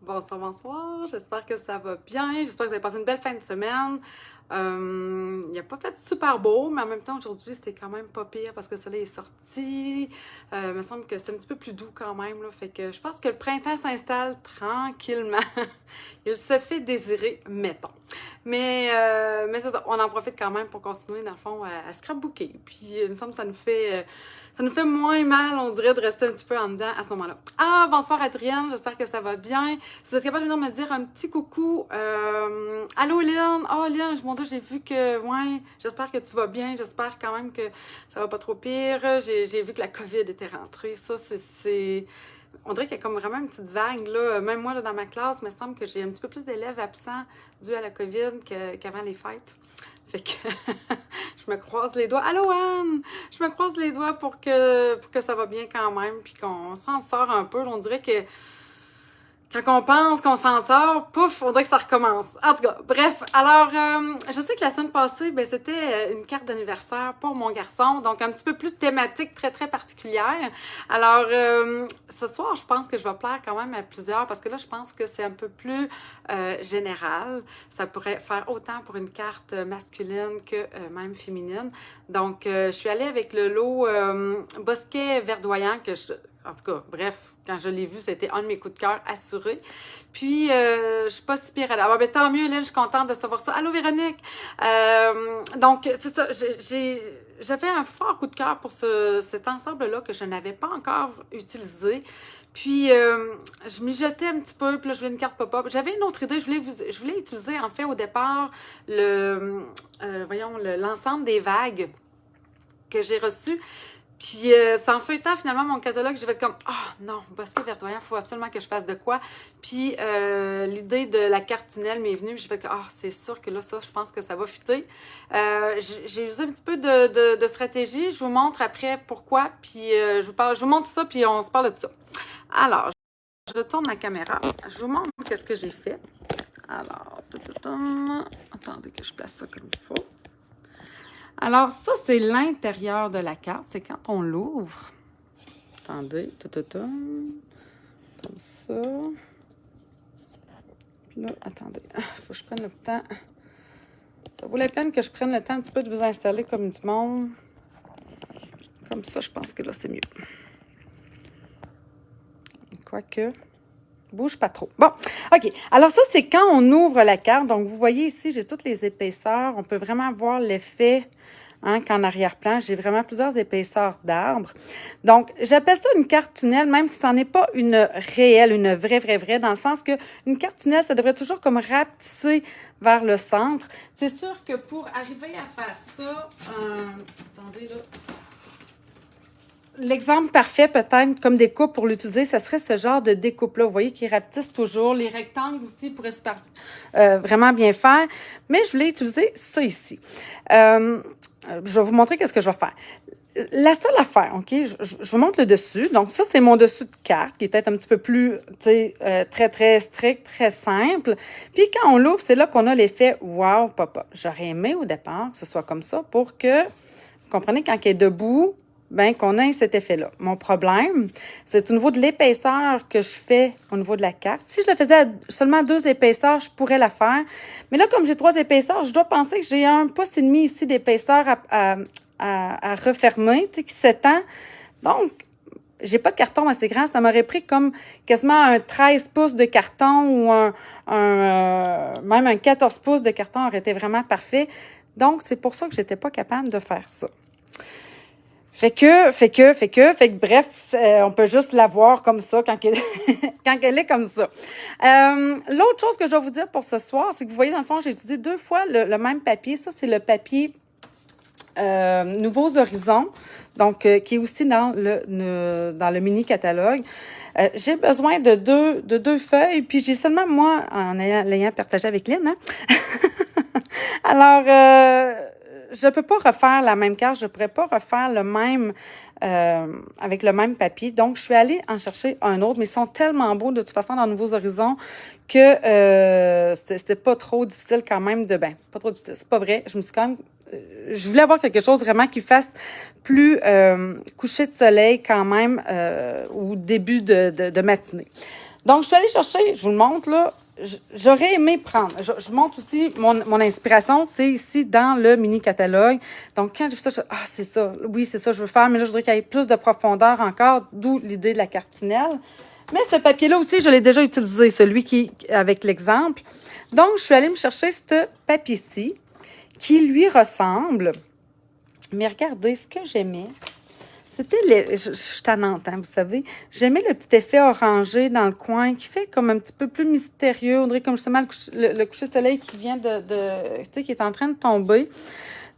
Bonsoir, bonsoir. J'espère que ça va bien. J'espère que vous avez passé une belle fin de semaine. Il n'a pas fait super beau, mais en même temps, aujourd'hui, c'était quand même pas pire parce que le soleil est sorti. Il me semble que c'est un petit peu plus doux quand même, là. Fait que je pense que le printemps s'installe tranquillement. Il se fait désirer, mettons. Mais c'est ça, on en profite quand même pour continuer, dans le fond, à scrapbooker. Puis, il me semble que ça nous fait moins mal, on dirait, de rester un petit peu en dedans à ce moment-là. Ah, bonsoir Adrienne, j'espère que ça va bien. Si vous êtes capable de venir me dire un petit coucou. Allô Lynn! Oh Lynn, mon Dieu, j'ai vu que, ouais, j'espère que tu vas bien. J'espère quand même que ça va pas trop pire. J'ai vu que la COVID était rentrée. Ça, c'est... On dirait qu'il y a comme vraiment une petite vague, là. Même moi, là, dans ma classe, il me semble que j'ai un petit peu plus d'élèves absents dû à la COVID qu'avant les fêtes. Fait que je me croise les doigts. Allô Anne! Je me croise les doigts pour que ça va bien quand même, puis qu'on s'en sort un peu. On dirait que quand on pense qu'on s'en sort, pouf, on dirait que ça recommence. En tout cas, bref. Alors, je sais que la semaine passée, ben, c'était une carte d'anniversaire pour mon garçon, donc un petit peu plus thématique, très, très particulière. Alors, ce soir, je pense que je vais plaire quand même à plusieurs, parce que là, je pense que c'est un peu plus général. Ça pourrait faire autant pour une carte masculine que même féminine. Donc, je suis allée avec le lot Bosquet verdoyant que en tout cas, bref, quand je l'ai vu, c'était un de mes coups de cœur assurés. Puis, je suis pas si pire à la... Ah, ben, tant mieux, Lynn, je suis contente de savoir ça. Allô, Véronique! Donc, c'est ça, j'avais un fort coup de cœur pour cet ensemble-là que je n'avais pas encore utilisé. Puis, je m'y jetais un petit peu, puis là, je voulais une carte pop-up. J'avais une autre idée, je voulais utiliser, en fait, au départ, l'ensemble des vagues que j'ai reçues. Puis, c'est en feuilletant finalement mon catalogue, j'ai fait comme « Ah non, Bosquet verdoyant, il faut absolument que je fasse de quoi. » Puis, l'idée de la carte tunnel m'est venue, j'ai fait que « Ah, c'est sûr que là, ça, je pense que ça va fitter. » J'ai usé un petit peu de stratégie, je vous montre après pourquoi, puis je vous montre ça, puis on se parle de ça. Alors, je tourne ma caméra, je vous montre qu'est-ce que j'ai fait. Alors, attendez que je place ça comme il faut. Alors, ça, c'est l'intérieur de la carte. C'est quand on l'ouvre. Attendez. Comme ça. Puis là, attendez. Il faut que je prenne le temps. Ça vaut la peine que je prenne le temps un petit peu de vous installer comme du monde. Comme ça, je pense que là, c'est mieux. Quoique... Bouge pas trop. Bon, OK. Alors ça, c'est quand on ouvre la carte. Donc, vous voyez ici, j'ai toutes les épaisseurs. On peut vraiment voir l'effet qu'en arrière-plan. J'ai vraiment plusieurs épaisseurs d'arbres. Donc, j'appelle ça une carte tunnel, même si ce n'en est pas une réelle, une vraie, dans le sens que une carte tunnel, ça devrait toujours comme rapetisser vers le centre. C'est sûr que pour arriver à faire ça, attendez là, l'exemple parfait, peut-être, comme découpe pour l'utiliser, ce serait ce genre de découpe-là. Vous voyez, qui rapetisse toujours. Les rectangles aussi pourraient vraiment bien faire. Mais je voulais utiliser ça ici. Je vais vous montrer qu'est-ce que je vais faire. La seule affaire, OK, je vous montre le dessus. Donc, ça, c'est mon dessus de carte, qui est peut-être un petit peu plus, tu sais, très strict, très simple. Puis, quand on l'ouvre, c'est là qu'on a l'effet « wow, papa ». J'aurais aimé, au départ, que ce soit comme ça pour que, vous comprenez, quand elle est debout, ben qu'on ait cet effet-là. Mon problème, c'est au niveau de l'épaisseur que je fais au niveau de la carte. Si je le faisais à seulement 2 épaisseurs, je pourrais la faire. Mais là, comme j'ai 3 épaisseurs, je dois penser que j'ai 1,5 pouce ici d'épaisseur à refermer, tu sais, qui s'étend. Donc, j'ai pas de carton assez grand. Ça m'aurait pris comme quasiment un 13 pouces de carton ou même un 14 pouces de carton aurait été vraiment parfait. Donc, c'est pour ça que j'étais pas capable de faire ça. Fait que, bref, on peut juste la voir comme ça quand elle est comme ça. L'autre chose que je dois vous dire pour ce soir, c'est que vous voyez, dans le fond, j'ai utilisé 2 fois le même papier. Ça, c'est le papier Nouveaux Horizons, donc qui est aussi dans le mini-catalogue. J'ai besoin de deux feuilles, puis j'ai seulement, moi, en l'ayant partagé avec Lynn, hein? Alors, je ne peux pas refaire la même carte, je ne pourrais pas refaire le même avec le même papier. Donc, je suis allée en chercher un autre, mais ils sont tellement beaux de toute façon dans Nouveaux Horizons que c'était pas trop difficile quand même pas trop difficile, c'est pas vrai. Je me suis quand même je voulais avoir quelque chose vraiment qui fasse plus coucher de soleil quand même ou début de matinée. Donc, je suis allée chercher, je vous le montre, là, j'aurais aimé prendre. Je vous montre aussi mon inspiration, c'est ici dans le mini-catalogue. Donc, quand j'ai vu ça, je c'est ça, oui, c'est ça que je veux faire, mais là, je voudrais qu'il y ait plus de profondeur encore, d'où l'idée de la carte tunnel. Mais ce papier-là aussi, je l'ai déjà utilisé, celui qui avec l'exemple. Donc, je suis allée me chercher ce papier-ci, qui lui ressemble. Mais regardez, ce que j'aimais, c'était je suis tannante, hein, vous savez. J'aimais le petit effet orangé dans le coin qui fait comme un petit peu plus mystérieux. On dirait comme justement le coucher de soleil qui vient tu sais, qui est en train de tomber.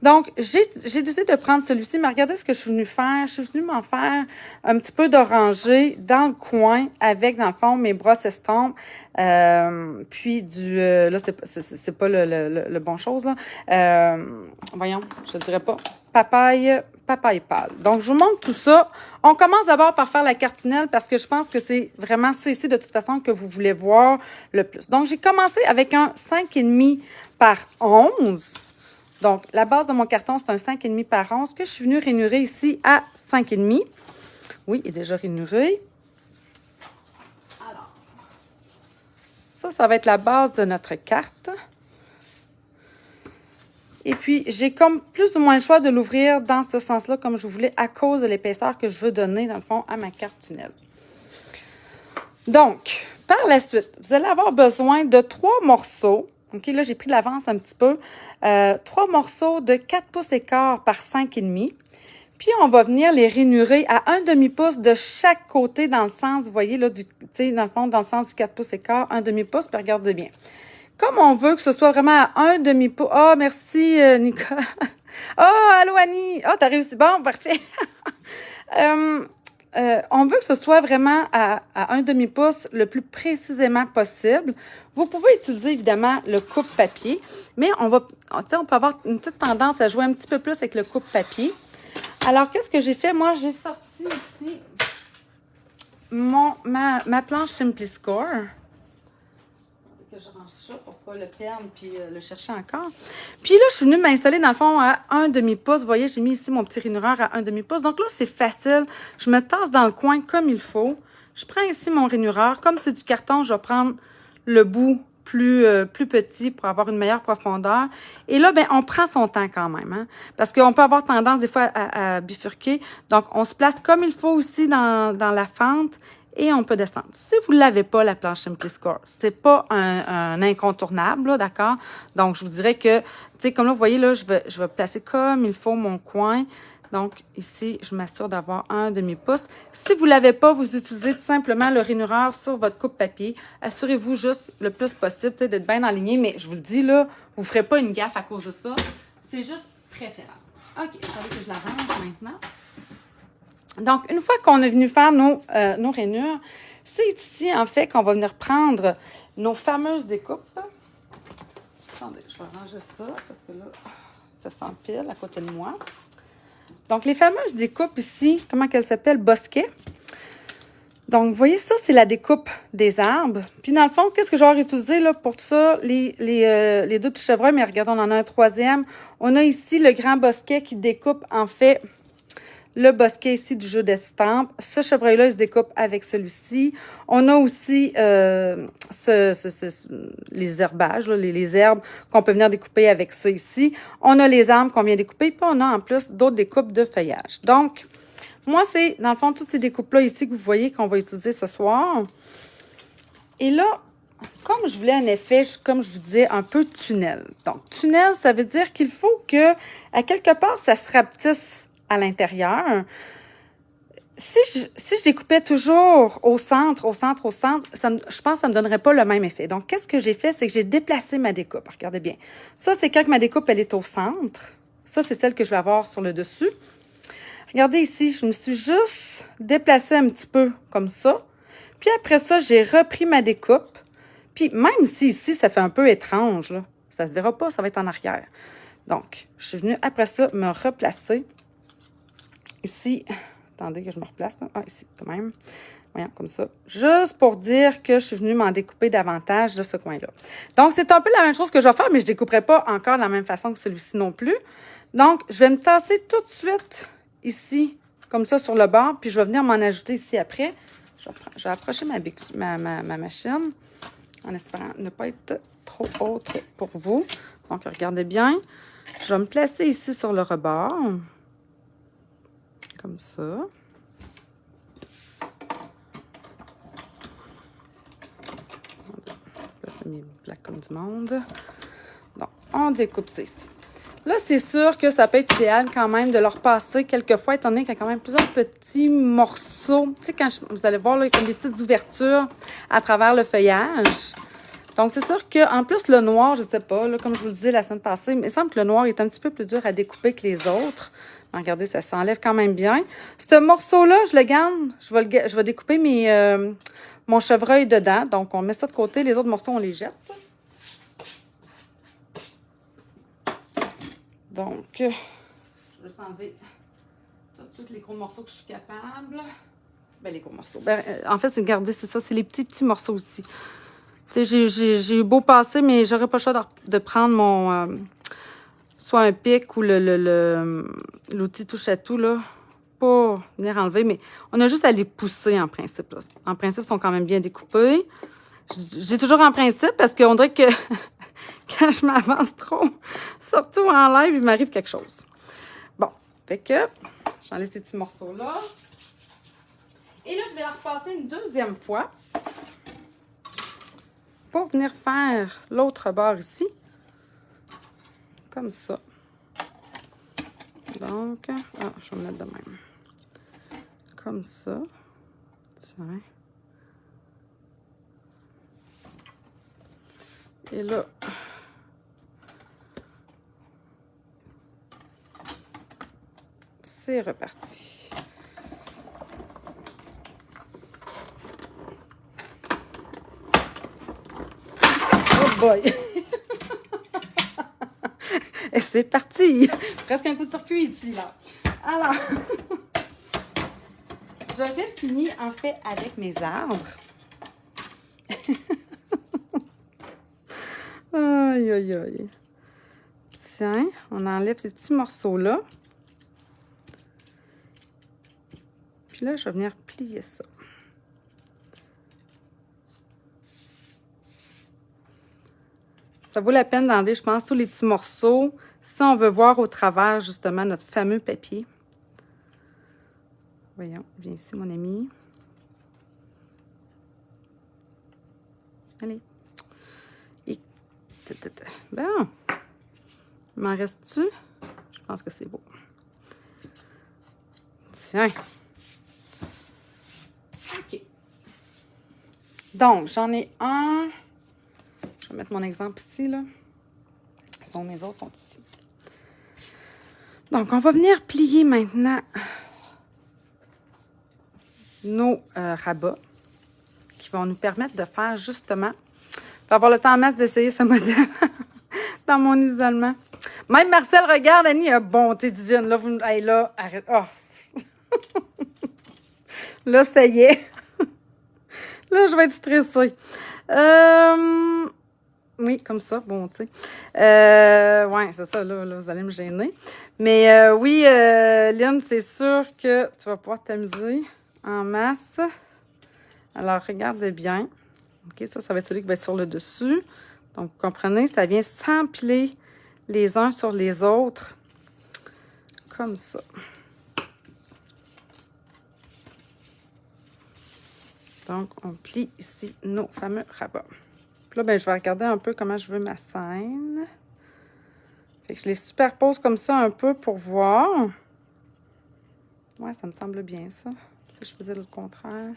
Donc, j'ai décidé de prendre celui-ci, mais regardez ce que je suis venue faire. Je suis venue m'en faire un petit peu d'orangé dans le coin avec, dans le fond, mes brosses estompes. Puis là, c'est pas le bon chose, là. Voyons, je ne dirais pas. Papaye pâle. Donc, je vous montre tout ça. On commence d'abord par faire la carte tunnel parce que je pense que c'est vraiment ça ici, de toute façon, que vous voulez voir le plus. Donc, j'ai commencé avec un 5,5 par 11. Donc, la base de mon carton, c'est un 5,5 par 11 que je suis venue rainurer ici à 5,5. Oui, il est déjà rainuré. Alors, ça va être la base de notre carte. Et puis, j'ai comme plus ou moins le choix de l'ouvrir dans ce sens-là, comme je voulais, à cause de l'épaisseur que je veux donner, dans le fond, à ma carte tunnel. Donc, par la suite, vous allez avoir besoin de 3 morceaux. OK, là, j'ai pris de l'avance un petit peu. 3 morceaux de 4 pouces et quart par 5,5. Puis, on va venir les rainurer à 1 demi-pouce de chaque côté dans le sens, vous voyez, là, tu sais, dans le fond, dans le sens du 4 pouces et quart, 1 demi-pouce, puis regardez bien. Comme on veut que ce soit vraiment à 1 demi-pouce. Ah, merci, Nicole. Allô, Annie. T'as réussi. Bon, parfait. On veut que ce soit vraiment à 1 demi-pouce le plus précisément possible. Vous pouvez utiliser évidemment le coupe-papier, mais on peut avoir une petite tendance à jouer un petit peu plus avec le coupe-papier. Alors, qu'est-ce que j'ai fait? Moi, j'ai sorti ici ma planche Simpli-Score. Que je range ça pour pas le perdre puis le chercher encore. Puis là, je suis venue m'installer dans le fond à 1 demi-pouce. Vous voyez, j'ai mis ici mon petit rainureur à 1 demi-pouce. Donc là, c'est facile. Je me tasse dans le coin comme il faut. Je prends ici mon rainureur. Comme c'est du carton, je vais prendre le bout plus petit pour avoir une meilleure profondeur. Et là, ben, on prend son temps quand même, hein, parce qu'on peut avoir tendance des fois à bifurquer. Donc, on se place comme il faut aussi dans la fente. Et on peut descendre. Si vous ne l'avez pas, la planche Simpli-Score, ce n'est pas un incontournable, d'accord? Donc, je vous dirais que, tu sais, comme là, vous voyez, là, je vais placer comme il faut mon coin. Donc, ici, je m'assure d'avoir 1 demi-pouce. Si vous ne l'avez pas, vous utilisez tout simplement le rainureur sur votre coupe-papier. Assurez-vous juste le plus possible, tu sais, d'être bien aligné. Mais je vous le dis, là, vous ne ferez pas une gaffe à cause de ça. C'est juste préférable. OK, je savais que je la range maintenant. Donc, une fois qu'on est venu faire nos rainures, c'est ici, en fait, qu'on va venir prendre nos fameuses découpes. Attendez, je vais ranger ça, parce que là, ça s'empile à côté de moi. Donc, les fameuses découpes ici, comment qu'elles s'appellent? Bosquet. Donc, vous voyez, ça, c'est la découpe des arbres. Puis, dans le fond, qu'est-ce que je vais utiliser là, pour tout ça? Les 2 petits chevreuils, mais regardez, on en a un troisième. On a ici le grand bosquet qui découpe, en fait, le bosquet ici du jeu d'estampes. Ce chevreuil-là, il se découpe avec celui-ci. On a aussi les herbages, là, les herbes qu'on peut venir découper avec ça ici. On a les arbres qu'on vient découper. Puis on a en plus d'autres découpes de feuillage. Donc, moi, c'est dans le fond toutes ces découpes-là ici que vous voyez qu'on va utiliser ce soir. Et là, comme je voulais un effet, comme je vous disais, un peu tunnel. Donc, tunnel, ça veut dire qu'il faut que, à quelque part, ça se rapetisse à l'intérieur. Si je découpais toujours au centre, je pense que ça ne me donnerait pas le même effet. Donc, qu'est-ce que j'ai fait? C'est que j'ai déplacé ma découpe. Regardez bien. Ça, c'est quand ma découpe, elle est au centre. Ça, c'est celle que je vais avoir sur le dessus. Regardez ici, je me suis juste déplacée un petit peu comme ça. Puis après ça, j'ai repris ma découpe. Puis même si ici, ça fait un peu étrange, là, ça ne se verra pas, ça va être en arrière. Donc, je suis venue après ça me replacer. Ici, attendez que je me replace. Ici, quand même. Voyons, comme ça. Juste pour dire que je suis venue m'en découper davantage de ce coin-là. Donc, c'est un peu la même chose que je vais faire, mais je ne découperai pas encore de la même façon que celui-ci non plus. Donc, je vais me tasser tout de suite ici, comme ça, sur le bord, puis je vais venir m'en ajouter ici après. Je vais approcher ma machine en espérant ne pas être trop haute pour vous. Donc, regardez bien. Je vais me placer ici sur le rebord. Comme ça. Placer mes plaques comme du monde. Donc, on découpe ça ici. Là, c'est sûr que ça peut être idéal quand même de leur passer quelquefois, étant donné qu'il y a quand même plusieurs petits morceaux. Tu sais, quand vous allez voir, là, il y a comme des petites ouvertures à travers le feuillage. Donc, c'est sûr qu'en plus, le noir, je ne sais pas, là, comme je vous le disais la semaine passée, il me semble que le noir est un petit peu plus dur à découper que les autres. Mais regardez, ça s'enlève quand même bien. Ce morceau-là, je le garde. Je vais découper mon chevreuil dedans. Donc, on met ça de côté. Les autres morceaux, on les jette. Donc, je vais juste enlever tout de suite les gros morceaux que je suis capable. Ben, les gros morceaux. Ben, en fait, c'est garder, c'est ça, c'est les petits morceaux aussi. Tu sais, j'ai eu beau passer, mais j'aurais pas le choix de prendre mon... soit un pic ou l'outil touche à tout, là. Pas venir enlever, mais on a juste à les pousser en principe, là. En principe, ils sont quand même bien découpés. J'ai toujours en principe parce qu'on dirait que quand je m'avance trop, surtout en live, il m'arrive quelque chose. Bon, fait que j'enlève ces petits morceaux-là. Et là, je vais la repasser une deuxième fois pour venir faire l'autre bord ici. Comme ça. Donc, je vais me mettre de même. Comme ça. Tiens. Et là, c'est reparti. Oh boy! Et c'est parti! Presque un coup de circuit ici, là. Alors, j'aurais fini en fait avec mes arbres. Aïe, aïe, aïe. Tiens, on enlève ces petits morceaux-là. Puis là, je vais venir plier ça. Ça vaut la peine d'enlever, je pense, tous les petits morceaux si on veut voir au travers, justement, notre fameux papier. Voyons, viens ici, mon ami. Allez. Et... Bon. Il m'en reste-tu? Je pense que c'est beau. Tiens. OK. Donc, j'en ai un. Je vais mettre mon exemple ici, là. Mes autres sont ici. Donc, on va venir plier maintenant nos rabats qui vont nous permettre de faire justement, pour avoir le temps en masse d'essayer ce modèle dans mon isolement. Même Marcel, regarde, Annie, bonté divine. Là, hey, là, arrête. Oh. Là, ça y est. Là, je vais être stressée. Oui, comme ça, bon, tu sais. Oui, c'est ça, là, vous allez me gêner. Mais oui, Lynn, c'est sûr que tu vas pouvoir t'amuser en masse. Alors, regardez bien. OK, ça va être celui qui va être sur le dessus. Donc, vous comprenez, ça vient s'empiler les uns sur les autres. Comme ça. Donc, on plie ici nos fameux rabats. Puis là, ben, je vais regarder un peu comment je veux ma scène. Fait que je les superpose comme ça un peu pour voir. Ouais, ça me semble bien, ça. Si je faisais le contraire.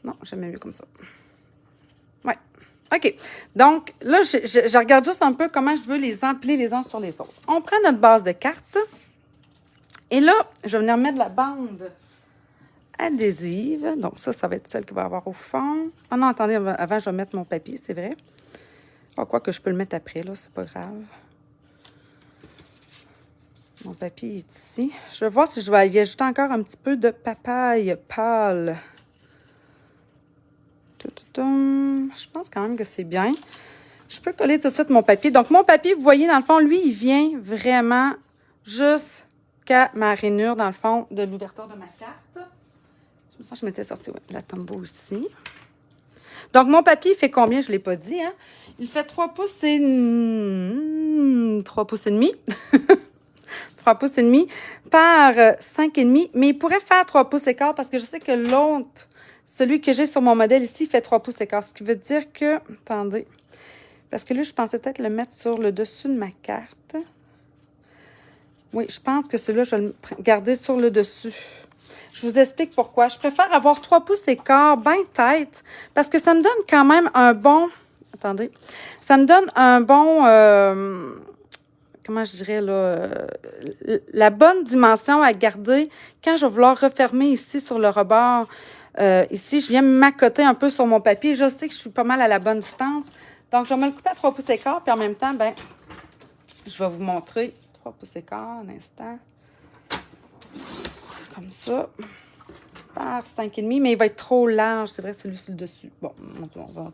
Non, j'aimais mieux comme ça. Ouais. OK. Donc, là, je regarde juste un peu comment je veux les empiler les uns sur les autres. On prend notre base de cartes. Et là, je vais venir mettre la bande adhésive. Donc, ça va être celle qui va avoir au fond. Ah non, attendez, avant, je vais mettre mon papier, c'est vrai. Ah, quoi que je peux le mettre après, là, c'est pas grave. Mon papier est ici. Je vais voir si je vais y ajouter encore un petit peu de papaye pâle. Je pense quand même que c'est bien. Je peux coller tout de suite mon papier. Donc, mon papier, vous voyez, dans le fond, lui, il vient vraiment jusqu'à ma rainure, dans le fond, de l'ouverture de ma carte. Je me sens que je m'étais sortie, oui, la Tombow aussi. Donc, mon papier, il fait combien? Je ne l'ai pas dit, hein? Il fait 3 pouces et... 3 pouces et demi. 3 pouces et demi par 5 et demi. Mais il pourrait faire 3 pouces et quart parce que je sais que l'autre, celui que j'ai sur mon modèle ici, fait 3 pouces et quart. Ce qui veut dire que... Attendez. Parce que là, je pensais peut-être le mettre sur le dessus de ma carte. Oui, je pense que celui-là, je vais le garder sur le dessus. Je vous explique pourquoi. Je préfère avoir 3 pouces et quart, bien tête, parce que ça me donne quand même un bon... Attendez. Ça me donne un bon... comment je dirais, là? La bonne dimension à garder quand je vais vouloir refermer ici sur le rebord. Ici, je viens m'accoter un peu sur mon papier. Je sais que je suis pas mal à la bonne distance. Donc, je vais me le couper à 3 pouces et quart, puis en même temps, ben, je vais vous montrer 3 pouces et quart, un instant. Comme ça. Par 5,5, mais il va être trop large. C'est vrai, celui sur le dessus. Bon,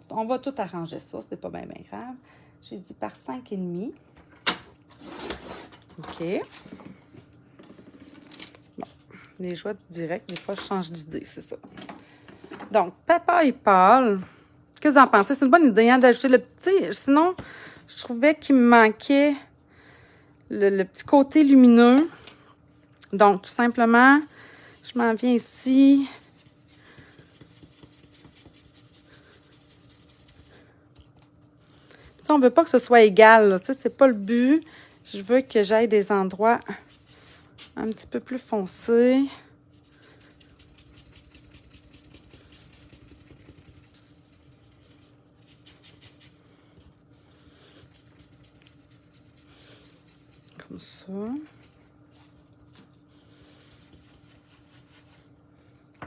on va tout arranger ça. C'est pas bien grave. J'ai dit par 5,5. OK. Bon, les joies du direct, des fois, je change d'idée, c'est ça. Donc, papaye pâle. Qu'est-ce que vous en pensez? C'est une bonne idée, hein, d'ajouter le petit... Sinon, je trouvais qu'il me manquait le petit côté lumineux. Donc, tout simplement, je m'en viens ici. On ne veut pas que ce soit égal. Ce n'est pas le but. Je veux que j'aille des endroits un petit peu plus foncés. Comme ça.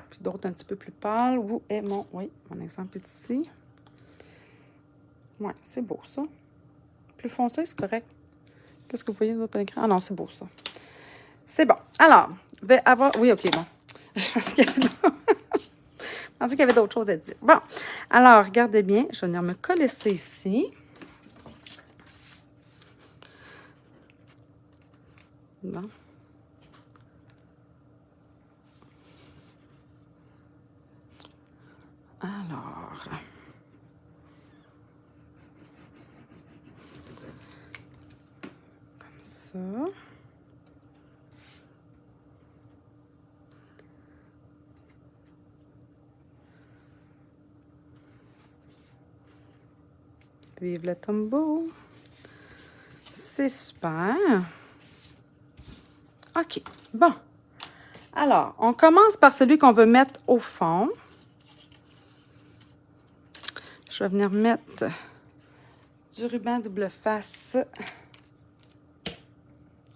Puis d'autres un petit peu plus pâles. Où est mon... Oui, mon exemple est ici. Oui, c'est beau, ça. Plus foncé, c'est correct. Qu'est-ce que vous voyez dans votre écran? Ah non, c'est beau, ça. C'est bon. Alors, je vais avoir... Oui, OK, bon. Je pensais qu'il y avait d'autres choses à dire. Bon, alors, regardez bien. Je vais venir me coller ça ici. Bon. Alors... Comme ça. Vive le Tombow. C'est super. OK. Bon. Alors, on commence par celui qu'on veut mettre au fond. Je vais venir mettre du ruban double face.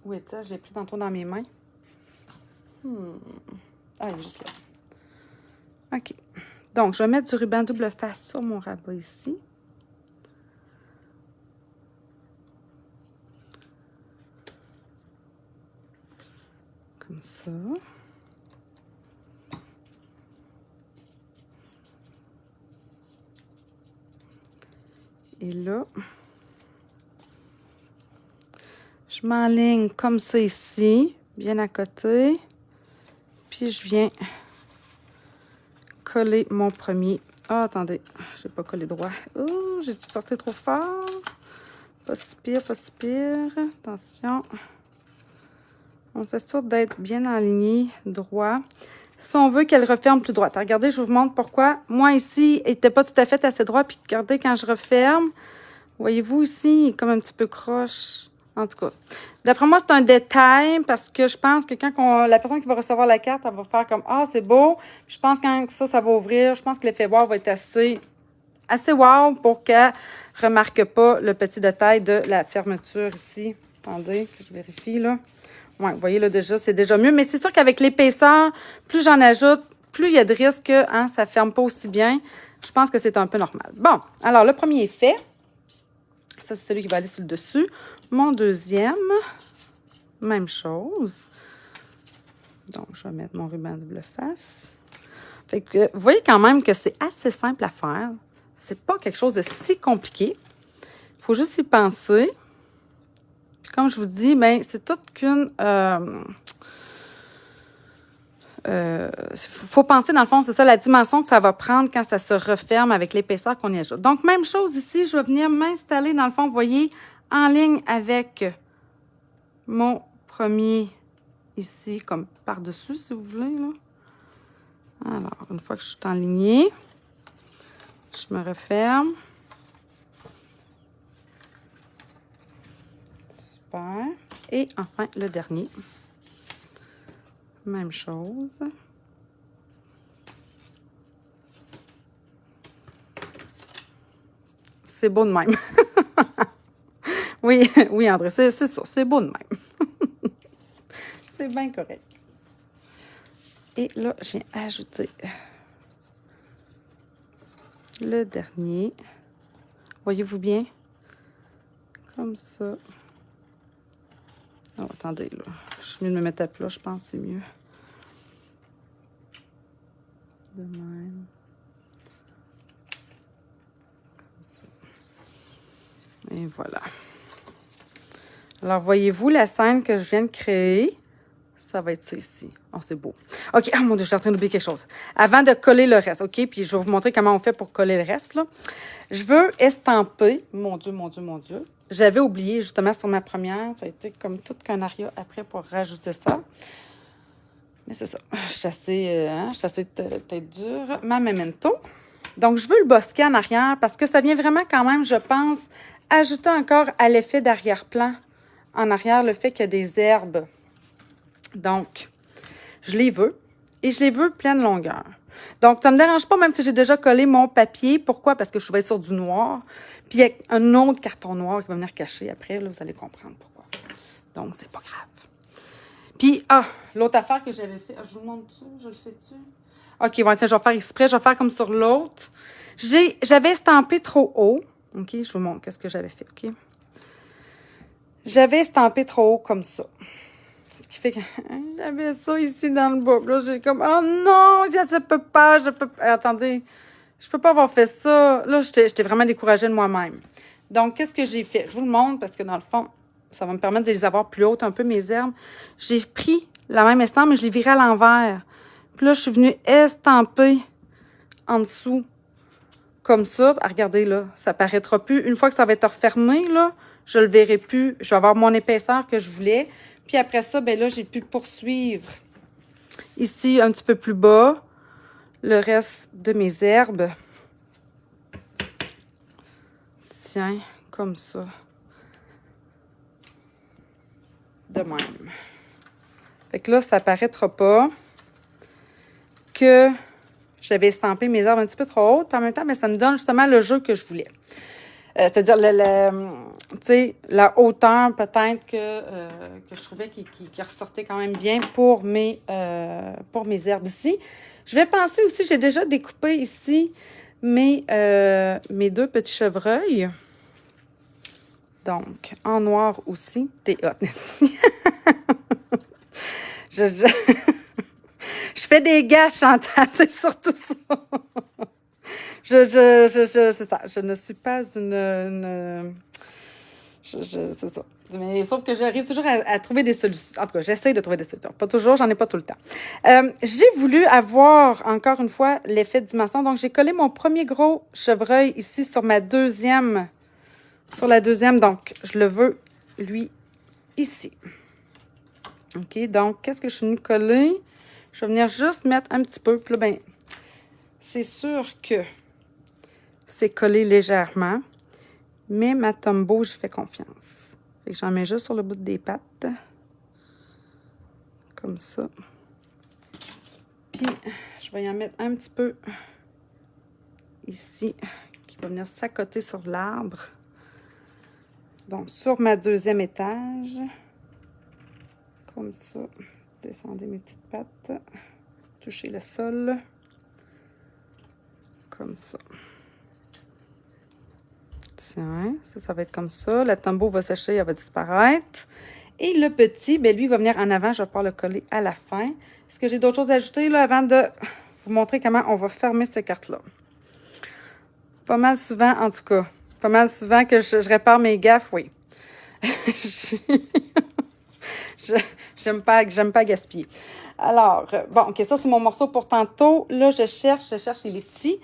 Où est-ce? Je l'ai pris tantôt dans mes mains. Ah, il est juste là. OK. Donc, je vais mettre du ruban double face sur mon rabat ici. Comme ça. Et là, je m'enligne comme ça ici, bien à côté. Puis, je viens coller mon premier. Ah, attendez, je n'ai pas collé droit. Oh, j'ai-tu porté trop fort? Pas si pire, pas si pire. Attention. On s'assure d'être bien aligné, droit. Si on veut qu'elle referme plus droite. Regardez, je vous montre pourquoi. Moi, ici, il n'était pas tout à fait assez droit. Puis, regardez, quand je referme, voyez-vous ici, il est comme un petit peu croche. En tout cas, d'après moi, c'est un détail parce que je pense que quand la personne qui va recevoir la carte, elle va faire comme « Ah, c'est beau! » Puis je pense que quand ça va ouvrir, je pense que l'effet wow va être assez wow pour qu'elle ne remarque pas le petit détail de la fermeture ici. Attendez, que je vérifie, là. Oui, vous voyez, là, déjà, c'est déjà mieux. Mais c'est sûr qu'avec l'épaisseur, plus j'en ajoute, plus il y a de risques que ça ne ferme pas aussi bien. Je pense que c'est un peu normal. Bon, alors, le premier est fait. Ça, c'est celui qui va aller sur le dessus. Mon deuxième, même chose. Donc, je vais mettre mon ruban double face. Fait que, vous voyez quand même que c'est assez simple à faire. C'est pas quelque chose de si compliqué. Il faut juste y penser. Puis, comme je vous dis, bien, c'est toute qu'une faut penser, dans le fond, c'est ça, la dimension que ça va prendre quand ça se referme avec l'épaisseur qu'on y ajoute. Donc, même chose ici, je vais venir m'installer, dans le fond, vous voyez, en ligne avec mon premier ici, comme par-dessus, si vous voulez, là. Alors, une fois que je suis enlignée, je me referme. Super. Et enfin, le dernier. Même chose. C'est beau de même. Oui, oui, André, c'est ça, c'est beau de même. C'est bien correct. Et là, je viens ajouter le dernier. Voyez-vous bien? Comme ça. Oh, attendez, là. Je suis mieux de me mettre à plat, je pense que c'est mieux. De même. Comme ça. Et voilà. Alors, voyez-vous la scène que je viens de créer? Ça va être ça ici. Oh, c'est beau. OK. Oh mon Dieu, je suis en train d'oublier quelque chose. Avant de coller le reste, OK? Puis je vais vous montrer comment on fait pour coller le reste, là. Je veux estamper. Mon Dieu, mon Dieu, mon Dieu. J'avais oublié, justement, sur ma première. Ça a été comme tout qu'un aria après pour rajouter ça. Mais c'est ça. Je suis assez tête dure. Ma memento. Donc, je veux le bosquet en arrière parce que ça vient vraiment quand même, je pense, ajouter encore à l'effet d'arrière-plan en arrière le fait qu'il y a des herbes. Donc, je les veux et je les veux pleine longueur. Donc, ça ne me dérange pas même si j'ai déjà collé mon papier. Pourquoi? Parce que je vais sur du noir. Puis, il y a un autre carton noir qui va venir cacher après. Là, vous allez comprendre pourquoi. Donc, c'est pas grave. Puis, l'autre affaire que j'avais fait. Je vous montre-tu? Je le fais-tu? OK, bon, tiens, je vais faire exprès. Je vais faire comme sur l'autre. J'avais estampé trop haut. OK, je vous montre qu'est-ce que j'avais fait. OK? J'avais estampé trop haut comme ça. Ce qui fait que j'avais ça ici dans le bas. Là, j'ai comme, oh non, ça se peut pas, attendez, je peux pas avoir fait ça. Là, j'étais vraiment découragée de moi-même. Donc, qu'est-ce que j'ai fait? Je vous le montre parce que dans le fond, ça va me permettre de les avoir plus hautes un peu, mes herbes. J'ai pris la même estampe, mais je l'ai virée à l'envers. Puis là, je suis venue estamper en dessous, comme ça. Ah, regardez, là, ça paraîtra plus. Une fois que ça va être refermé, là, je le verrai plus. Je vais avoir mon épaisseur que je voulais. Puis après ça, ben là, j'ai pu poursuivre ici, un petit peu plus bas, le reste de mes herbes. Tiens, comme ça. De même. Fait que là, ça paraîtra pas que j'avais estampé mes herbes un petit peu trop hautes. Puis en même temps, mais ça me donne justement le jeu que je voulais. C'est-à-dire la hauteur peut-être que je trouvais qui ressortait quand même bien pour mes herbes ici. Je vais penser aussi, j'ai déjà découpé ici mes deux petits chevreuils. Donc, en noir aussi. T'es hot, Nancy. Je fais des gaffes, Chantal, c'est surtout ça. C'est ça. Je ne suis pas une c'est ça. Mais sauf que j'arrive toujours à trouver des solutions. En tout cas, j'essaie de trouver des solutions. Pas toujours, j'en ai pas tout le temps. J'ai voulu avoir, encore une fois, l'effet de dimension. Donc, j'ai collé mon premier gros chevreuil ici sur la deuxième. Donc, je le veux, lui, ici. OK, donc, qu'est-ce que je suis venue coller? Je vais venir juste mettre un petit peu. Puis là, ben, c'est sûr que c'est collé légèrement. Mais ma Tombow, je fais confiance. Fait que j'en mets juste sur le bout des pattes. Comme ça. Puis, je vais y en mettre un petit peu ici, qui va venir s'accoter sur l'arbre. Donc, sur ma deuxième étage. Comme ça. Descendez mes petites pattes. Touchez le sol. Comme ça. Tiens, ça va être comme ça. La Tombow va sécher, elle va disparaître. Et le petit, ben lui, il va venir en avant. Je vais pouvoir le coller à la fin. Est-ce que j'ai d'autres choses à ajouter là avant de vous montrer comment on va fermer cette carte-là? Pas mal souvent, en tout cas. Pas mal souvent que je répare mes gaffes, oui. Je j'aime pas gaspiller. Alors, bon, OK, ça, c'est mon morceau pour tantôt. Là, je cherche les petits.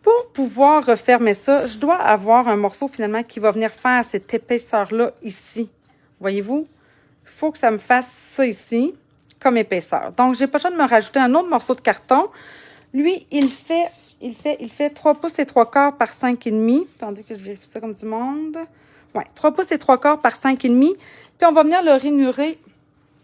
Pour pouvoir refermer ça, je dois avoir un morceau, finalement, qui va venir faire cette épaisseur-là ici. Voyez-vous? Il faut que ça me fasse ça ici, comme épaisseur. Donc, j'ai pas le choix de me rajouter un autre morceau de carton. Lui, il fait 3 pouces et 3 quarts par 5,5. Tandis que je vérifie ça comme du monde. Oui, 3 pouces et 3 quarts par 5,5. Puis, on va venir le rainurer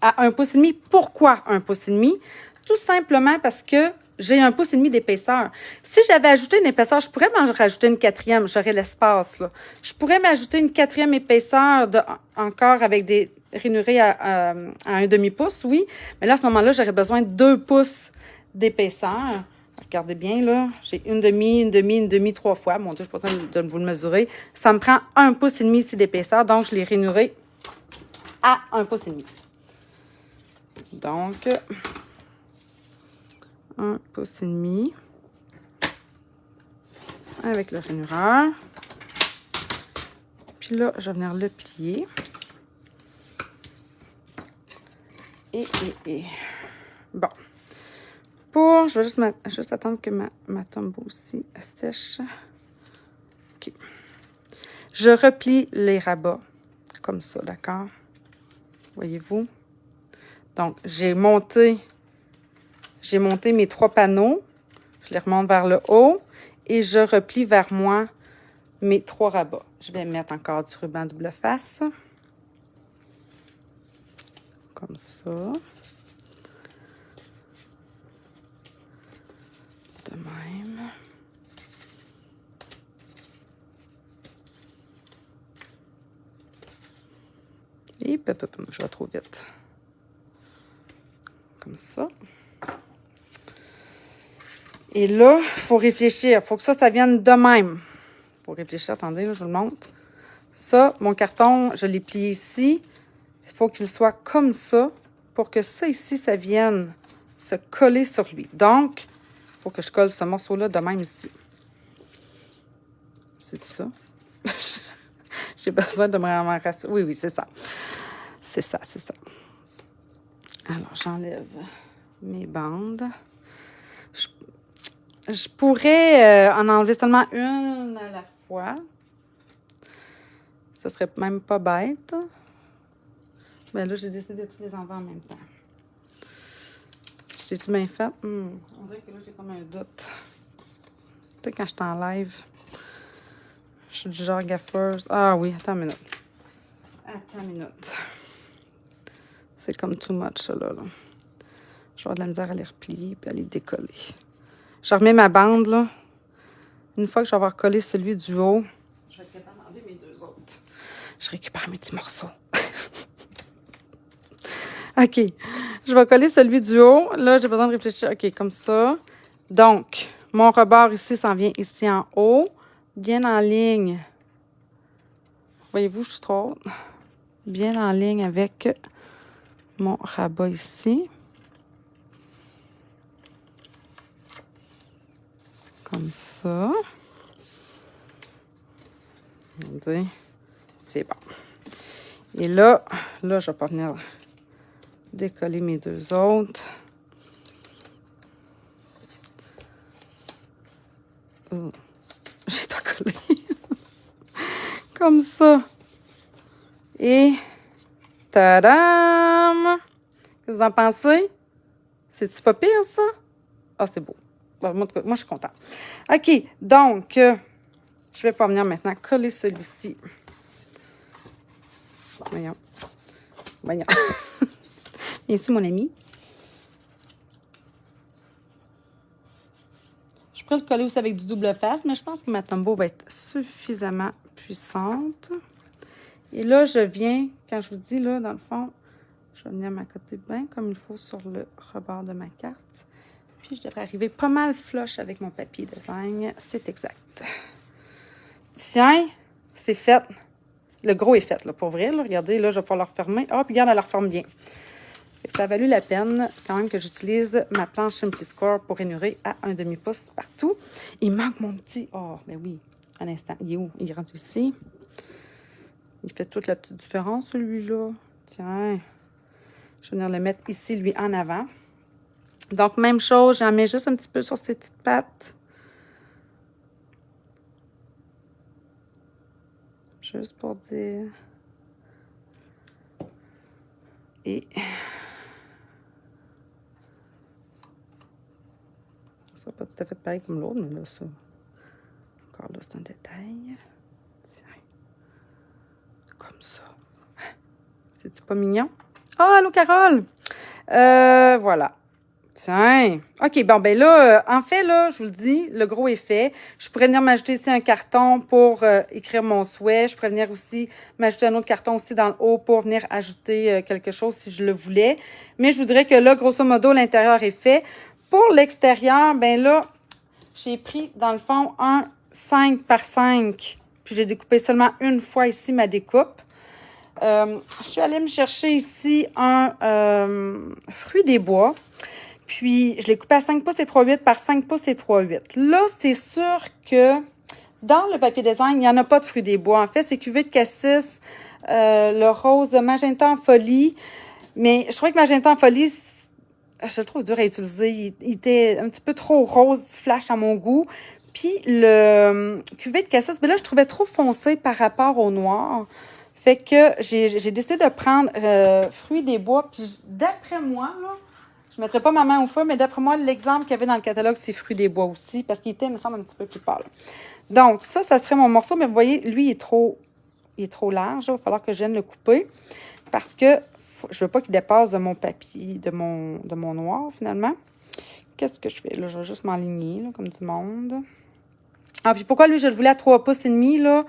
à 1 pouce et demi. Pourquoi 1 pouce et demi? Tout simplement parce que j'ai 1 pouce et demi d'épaisseur. Si j'avais ajouté une épaisseur, je pourrais m'en rajouter une quatrième. J'aurais l'espace, là. Je pourrais m'ajouter une quatrième épaisseur encore avec des rainurés à 1 demi-pouce, oui. Mais là, à ce moment-là, j'aurais besoin de 2 pouces d'épaisseur. Regardez bien, là. J'ai une demi, 3 fois. Mon Dieu, je ne suis pas en train de vous le mesurer. Ça me prend 1 pouce et demi ici d'épaisseur. Donc, je l'ai rainuré à 1 pouce et demi. Donc, 1 pouce et demi avec le rainureur. Puis là, je vais venir le plier. Et. Bon. Je vais juste attendre que ma tombeau aussi sèche. OK. Je replie les rabats comme ça, d'accord? Voyez-vous? Donc, j'ai monté mes 3 panneaux. Je les remonte vers le haut et je replie vers moi mes 3 rabats. Je vais mettre encore du ruban double face. Comme ça. De même. Et je vais trop vite. Comme ça. Et là, il faut réfléchir. Il faut que ça vienne de même. Il faut réfléchir. Attendez, là, je vous le montre. Ça, mon carton, je l'ai plié ici. Il faut qu'il soit comme ça pour que ça ici, ça vienne se coller sur lui. Donc, il faut que je colle ce morceau-là de même ici. C'est ça? J'ai besoin de me ramasser. Oui, c'est ça. C'est ça. Alors, j'enlève mes bandes. Je pourrais en enlever seulement une à la fois. Ce serait même pas bête. Mais là, j'ai décidé de tous les enlever en même temps. J'ai-tu bien fait? On dirait que là, j'ai comme un doute. Tu sais, quand je t'enlève, je suis du genre gaffeuse. Ah oui, attends une minute. C'est comme too much, ça, là. Je vais avoir de la misère à les replier puis à les décoller. Je remets ma bande, là. Une fois que je vais avoir collé celui du haut, je vais être capable d'enlever mes 2 autres. Je récupère mes petits morceaux. OK. Je vais coller celui du haut. Là, j'ai besoin de réfléchir. OK, comme ça. Donc, mon rebord ici s'en vient ici en haut. Bien en ligne. Voyez-vous, je suis trop haute. Bien en ligne avec mon rabat ici. Comme ça. C'est bon. Et là, je ne vais pas venir décoller mes 2 autres. J'ai tout collé. Comme ça. Et tadam! Qu'est-ce que vous en pensez? C'est-tu pas pire, ça? Ah, c'est beau. Bon, moi, je suis contente. OK, donc, je vais pas venir maintenant coller celui-ci. Voyons. Ici, mon ami. Je pourrais le coller aussi avec du double face, mais je pense que ma tombeau va être suffisamment puissante. Et là, je viens, quand je vous dis, là, dans le fond, je vais venir m'accoter bien comme il faut sur le rebord de ma carte. Puis, je devrais arriver pas mal flush avec mon papier design. C'est exact. Tiens, c'est fait. Le gros est fait, là, pour vrai. Là. Regardez, là, je vais pouvoir le refermer. Ah, puis regarde, elle le referme bien. Ça a valu la peine, quand même, que j'utilise ma planche Simpliscore pour rainurer à 1 demi-pouce partout. Il manque mon petit... Oh, mais oui, un instant. Il est où? Il est rendu ici. Il fait toute la petite différence, celui-là. Tiens. Je vais venir le mettre ici, lui, en avant. Donc, même chose, j'en mets juste un petit peu sur ses petites pattes. Juste pour dire. Et ça sera pas tout à fait pareil comme l'autre, mais là, ça. Encore là, c'est un détail. Tiens. Comme ça. C'est-tu pas mignon? Oh, allô, Carole! Voilà. Tiens. OK, bon, ben là, en fait, là, je vous le dis, le gros est fait. Je pourrais venir m'ajouter ici un carton pour écrire mon souhait. Je pourrais venir aussi m'ajouter un autre carton aussi dans le haut pour venir ajouter quelque chose si je le voulais. Mais je voudrais que là, grosso modo, l'intérieur est fait. Pour l'extérieur, ben là, j'ai pris, dans le fond, un 5 par 5. Puis j'ai découpé seulement une fois ici ma découpe. Je suis allée me chercher ici un fruit des bois. Puis, je l'ai coupé à 5 pouces et 3/8 par 5 pouces et 3/8. Là, c'est sûr que dans le papier design, il n'y en a pas de fruits des bois. En fait, c'est cuvée de cassis, le rose magenta en folie. Mais je trouvais que magenta en folie, je le trouve dur à utiliser. Il était un petit peu trop rose flash à mon goût. Puis, le cuvée de cassis, bien là, je trouvais trop foncé par rapport au noir. Fait que j'ai décidé de prendre fruits des bois. Puis, d'après moi, là, je ne mettrai pas ma main au feu, mais d'après moi, l'exemple qu'il y avait dans le catalogue, c'est fruits des bois aussi, parce qu'il était, il me semble, un petit peu plus pâle. Donc, ça serait mon morceau, mais vous voyez, lui, il est trop large. Il va falloir que je vienne le couper, parce que je ne veux pas qu'il dépasse de mon papier, de mon noir, finalement. Qu'est-ce que je fais? Là, je vais juste m'enligner, là, comme du monde. Ah, puis pourquoi, lui, je le voulais à 3 pouces et demi, là?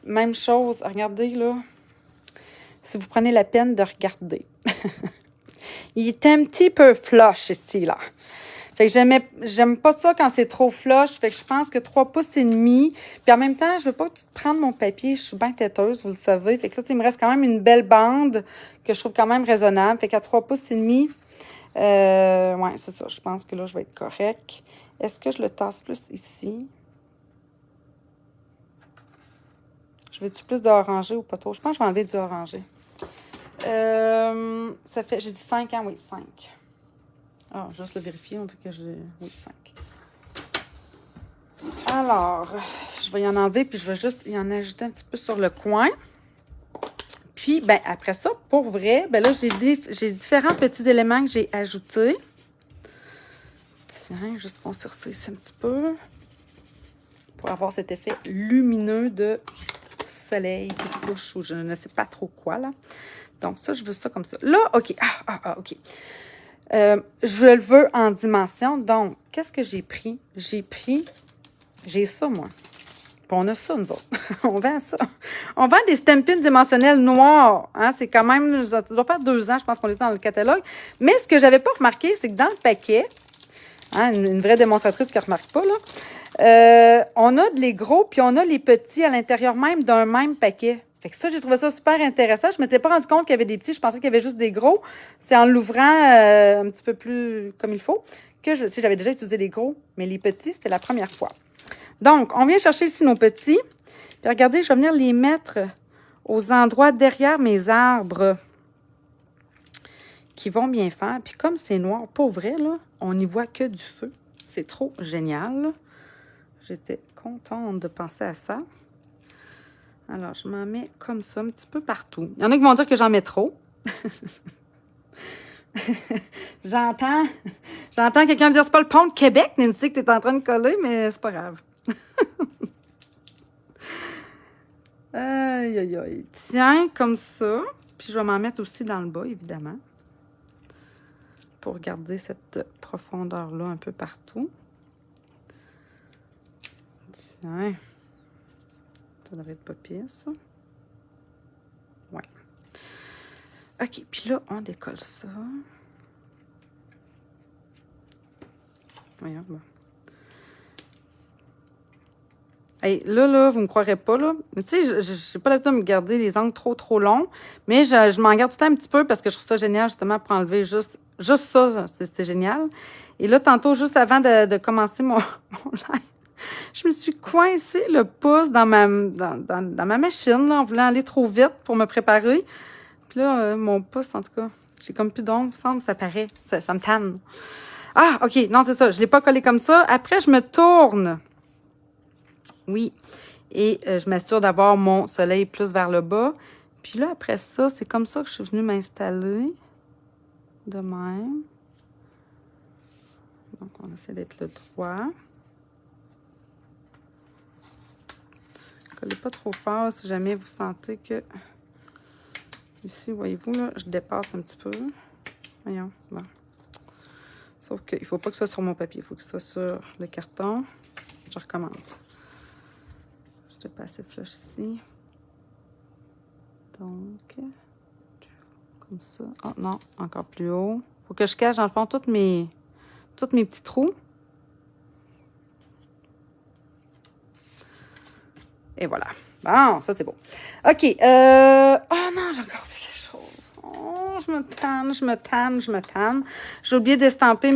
Même chose, regardez, là. Si vous prenez la peine de regarder. Il est un petit peu flush ici, là. Fait que j'aime pas ça quand c'est trop flush. Fait que je pense que 3 pouces et demi. Puis en même temps, je veux pas que tu te prennes mon papier. Je suis bien têteuse, vous le savez. Fait que là, il me reste quand même une belle bande que je trouve quand même raisonnable. Fait qu'à 3 pouces et demi, ouais, c'est ça. Je pense que là, je vais être correct. Est-ce que je le tasse plus ici? Je veux-tu plus d'orangé ou pas trop? Je pense que je vais enlever du orangé. Ça fait, j'ai dit 5 ans, oui, 5. Ah, juste le vérifier, on dit que j'ai, oui, 5. Alors, je vais y en enlever, puis je vais juste y en ajouter un petit peu sur le coin. Puis, ben après ça, pour vrai, ben là, j'ai différents petits éléments que j'ai ajoutés. Tiens, juste construire ça ici un petit peu. Pour avoir cet effet lumineux de soleil qui se couche, ou je ne sais pas trop quoi, là. Donc, ça, je veux ça comme ça. Là, OK. OK. Je le veux en dimension. Donc, qu'est-ce que j'ai pris? J'ai ça, moi. Puis on a ça, nous autres. On vend ça. On vend des stampines dimensionnelles noires. Hein? C'est quand même, ça doit faire 2 ans, je pense qu'on est dans le catalogue. Mais ce que je n'avais pas remarqué, c'est que dans le paquet, hein, une vraie démonstratrice qui ne remarque pas, là, on a les gros, puis on a les petits à l'intérieur même d'un même paquet. Fait que ça, j'ai trouvé ça super intéressant. Je ne m'étais pas rendu compte qu'il y avait des petits. Je pensais qu'il y avait juste des gros. C'est en l'ouvrant un petit peu plus comme il faut que si j'avais déjà utilisé les gros. Mais les petits, c'était la première fois. Donc, on vient chercher ici nos petits. Puis regardez, je vais venir les mettre aux endroits derrière mes arbres qui vont bien faire. Puis comme c'est noir, pour vrai, là, on n'y voit que du feu. C'est trop génial. J'étais contente de penser à ça. Alors, je m'en mets comme ça, un petit peu partout. Il y en a qui vont dire que j'en mets trop. J'entends quelqu'un me dire, c'est pas le pont de Québec, Nancy, que tu es en train de coller, mais c'est pas grave. Aïe, aïe, aïe. Tiens, comme ça. Puis je vais m'en mettre aussi dans le bas, évidemment. Pour garder cette profondeur-là un peu partout. Tiens. Ça devrait être pas pire, ça. Ouais. OK, puis là, on décolle ça. Voyons, bon. Hey, là, vous me croirez pas, là. Tu sais, je n'ai pas l'habitude de me garder les angles trop longs, mais je m'en garde tout le temps un petit peu parce que je trouve ça génial, justement, pour enlever juste ça, c'était génial. Et là, tantôt, juste avant de commencer mon live, je me suis coincée le pouce dans ma machine, là, en voulant aller trop vite pour me préparer. Puis là, mon pouce, en tout cas, j'ai comme plus d'ombre. Ça paraît. Ça me tanne. Ah, OK. Non, c'est ça. Je ne l'ai pas collé comme ça. Après, je me tourne. Oui. Et je m'assure d'avoir mon soleil plus vers le bas. Puis là, après ça, c'est comme ça que je suis venue m'installer. De même. Donc, on essaie d'être le droit. Collez pas trop fort si jamais vous sentez que... Ici, voyez-vous, là, je dépasse un petit peu. Voyons, bon. Sauf qu'il ne faut pas que ce soit sur mon papier, il faut que ce soit sur le carton. Je recommence. Je n'ai pas assez flush ici. Donc, comme ça. Oh non, encore plus haut. Il faut que je cache, dans le fond, tous mes petits trous. Et voilà. Bon, ça, c'est beau. OK. Oh non, j'ai encore fait quelque chose. Oh, je me tanne. J'ai oublié d'estamper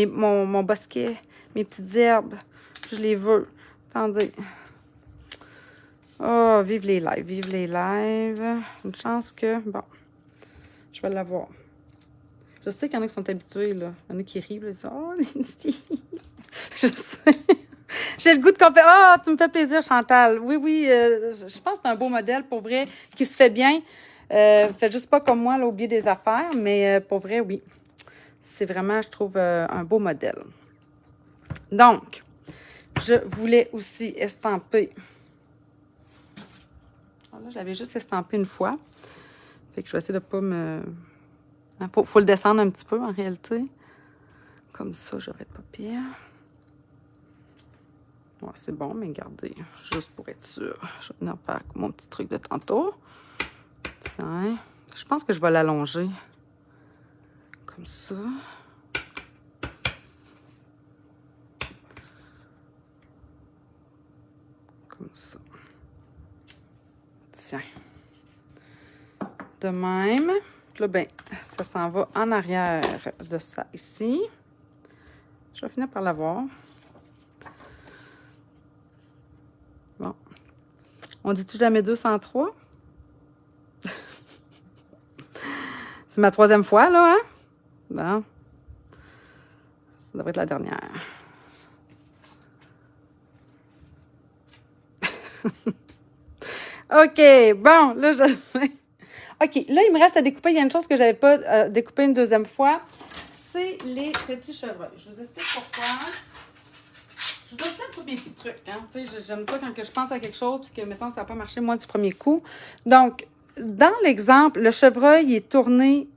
mon bosquet, mes petites herbes. Je les veux. Attendez. Oh, vive les lives. Une chance que... Bon, je vais l'avoir. Je sais qu'il y en a qui sont habitués, là. Il y en a qui rient, là. Ils disent, oh, Lindsay. Je sais. J'ai le goût de compter. Ah, tu me fais plaisir, Chantal. Oui, je pense que c'est un beau modèle, pour vrai, qui se fait bien. Faites juste pas comme moi, là, oublier des affaires, mais pour vrai, oui. C'est vraiment, je trouve, un beau modèle. Donc, je voulais aussi estamper. Là, je l'avais juste estampé une fois. Fait que je vais essayer de pas me... Faut le descendre un petit peu, en réalité. Comme ça, j'aurais pas pire. Ouais, c'est bon, mais regardez, juste pour être sûr. Je vais venir faire mon petit truc de tantôt. Tiens, je pense que je vais l'allonger. Comme ça. Comme ça. Tiens. De même. Là, ben, ça s'en va en arrière de ça ici. Je vais finir par l'avoir. Bon. On dit-tu jamais 203? C'est ma 3e fois, là, hein? Bon. Ça devrait être la dernière. OK, bon, là, OK, là, il me reste à découper. Il y a une chose que je n'avais pas découpée une 2e fois. C'est les petits chevreuils. Je vous explique pourquoi. Je vous donne peut-être tous mes petits trucs. Hein? Tu sais, j'aime ça quand je pense à quelque chose et que, mettons, ça n'a pas marché, moi, du premier coup. Donc, dans l'exemple, le chevreuil il est tourné.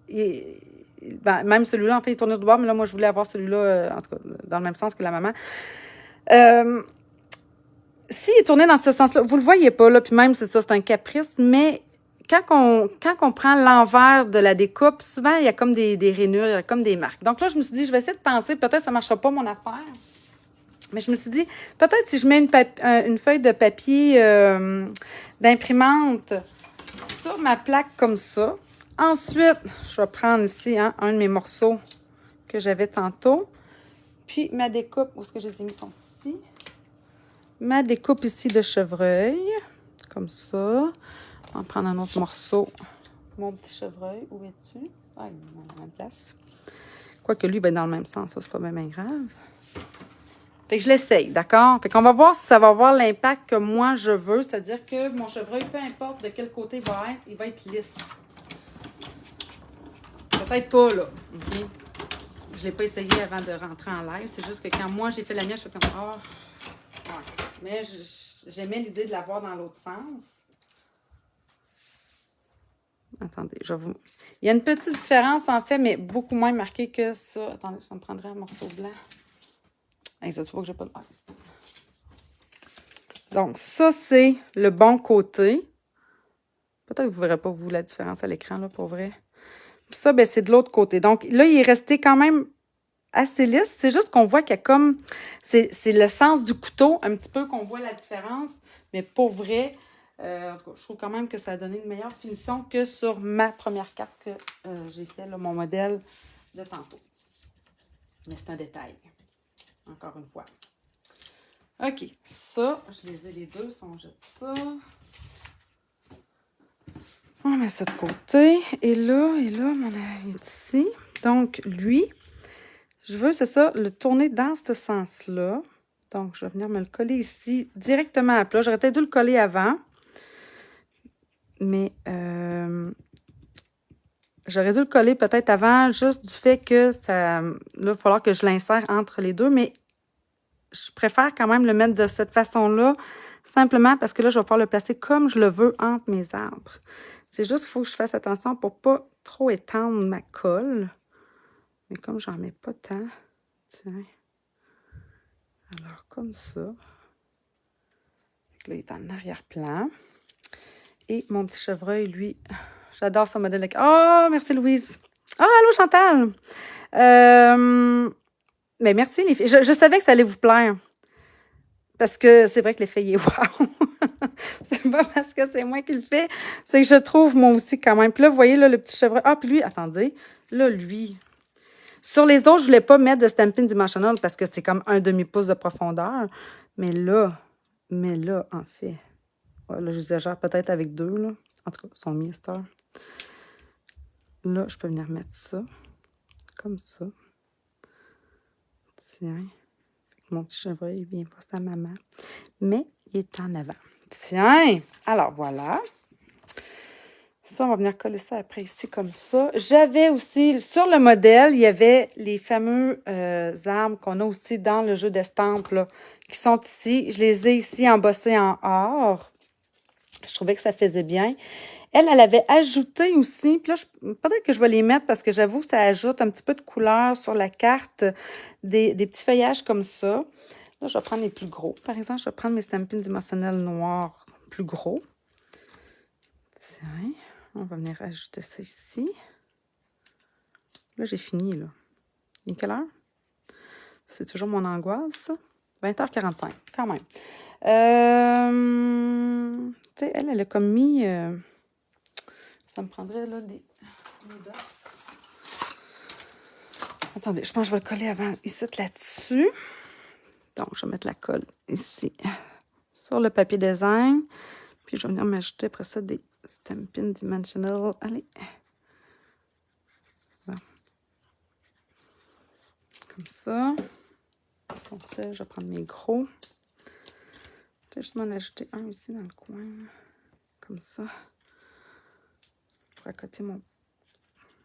Ben, même celui-là, en fait, il est tourné de bord, mais là, moi, je voulais avoir celui-là, en tout cas, dans le même sens que la maman. S'il est tourné dans ce sens-là, vous le voyez pas, là, puis même, c'est ça, c'est un caprice, mais quand on prend l'envers de la découpe, souvent, il y a comme des rainures, il y a comme des marques. Donc là, je me suis dit, je vais essayer de penser, peut-être que ça ne marchera pas, mon affaire. Mais je me suis dit, peut-être si je mets une feuille de papier d'imprimante sur ma plaque comme ça. Ensuite, je vais prendre ici un de mes morceaux que j'avais tantôt. Puis ma découpe, où est-ce que je les ai mis, sont ici. Ma découpe ici de chevreuil, comme ça. On va prendre un autre morceau. Mon petit chevreuil, où es-tu? Ah, il est à la même place. Quoique lui, ben, dans le même sens, ça, c'est pas même grave. Fait que je l'essaye, d'accord? Fait qu'on va voir si ça va avoir l'impact que moi, je veux. C'est-à-dire que mon chevreuil, peu importe de quel côté il va être lisse. Peut-être pas, là. OK? Je ne l'ai pas essayé avant de rentrer en live. C'est juste que quand moi, j'ai fait la mienne, je fais comme... Oh, ouais. Mais j'aimais l'idée de l'avoir dans l'autre sens. Attendez, je vous... Il y a une petite différence, en fait, mais beaucoup moins marquée que ça. Attendez, ça me prendrait un morceau blanc. Hey, ça se voit que j'ai pas de... Donc, ça, c'est le bon côté. Peut-être que vous ne verrez pas, vous, la différence à l'écran, là, pour vrai. Puis ça, ben, c'est de l'autre côté. Donc, là, il est resté quand même assez lisse. C'est juste qu'on voit qu'il y a comme... C'est le sens du couteau, un petit peu, qu'on voit la différence. Mais pour vrai, je trouve quand même que ça a donné une meilleure finition que sur ma première carte que j'ai fait, là, mon modèle de tantôt. Mais c'est un détail. Encore une fois. OK. Ça, je les ai les deux. Si on jette ça. On met ça de côté. Et là, mon ami est ici. Donc, lui, je veux, c'est ça, le tourner dans ce sens-là. Donc, je vais venir me le coller ici, directement à plat. J'aurais peut-être dû le coller avant. Mais j'aurais dû le coller peut-être avant, juste du fait que ça... Là, il va falloir que je l'insère entre les deux. Mais je préfère quand même le mettre de cette façon-là, simplement parce que là, je vais pouvoir le placer comme je le veux entre mes arbres. C'est juste qu'il faut que je fasse attention pour ne pas trop étendre ma colle. Mais comme j'en mets pas tant, tiens. Alors, comme ça. Là, il est en arrière-plan. Et mon petit chevreuil, lui, j'adore ce modèle. Oh, merci Louise. Ah, allô Chantal. Mais merci les filles. Je savais que ça allait vous plaire. Parce que c'est vrai que l'effet il est wow. C'est pas parce que c'est moi qui le fais. C'est que je trouve moi aussi quand même. Puis là, vous voyez là, le petit chevreuil. Ah, puis lui, attendez. Là, lui. Sur les autres, je ne voulais pas mettre de Stampin' Dimensional parce que c'est comme un demi-pouce de profondeur. Mais là, en fait. Ouais, là, j'exagère peut-être avec 2, là. En tout cas, ils sont mis à cette heure. Là, je peux venir mettre ça. Comme ça. Tiens. Mon petit chevreuil, il vient pas à maman. Mais il est en avant. Tiens! Alors, voilà. Ça, on va venir coller ça après ici comme ça. J'avais aussi, sur le modèle, il y avait les fameux arbres qu'on a aussi dans le jeu d'estampes, là, qui sont ici. Je les ai ici embossés en or. Je trouvais que ça faisait bien. Elle avait ajouté aussi, puis là, peut-être que je vais les mettre parce que j'avoue que ça ajoute un petit peu de couleur sur la carte, des petits feuillages comme ça. Là, je vais prendre les plus gros. Par exemple, je vais prendre mes Stampin' Dimensionnels noirs plus gros. Tiens, on va venir ajouter ça ici. Là, j'ai fini, là. Il est quelle heure? C'est toujours mon angoisse, ça. 20h45, quand même. Tu sais, elle a comme mis... ça me prendrait, là, des dots. Attendez, je pense que je vais le coller avant, ici, là-dessus. Donc, je vais mettre la colle ici, sur le papier design. Puis, je vais venir m'ajouter après ça des Stampin' Dimensional. Allez. Voilà. Comme ça. Je vais prendre mes gros. Je vais juste m'en ajouter un ici dans le coin. Comme ça. Pour accoter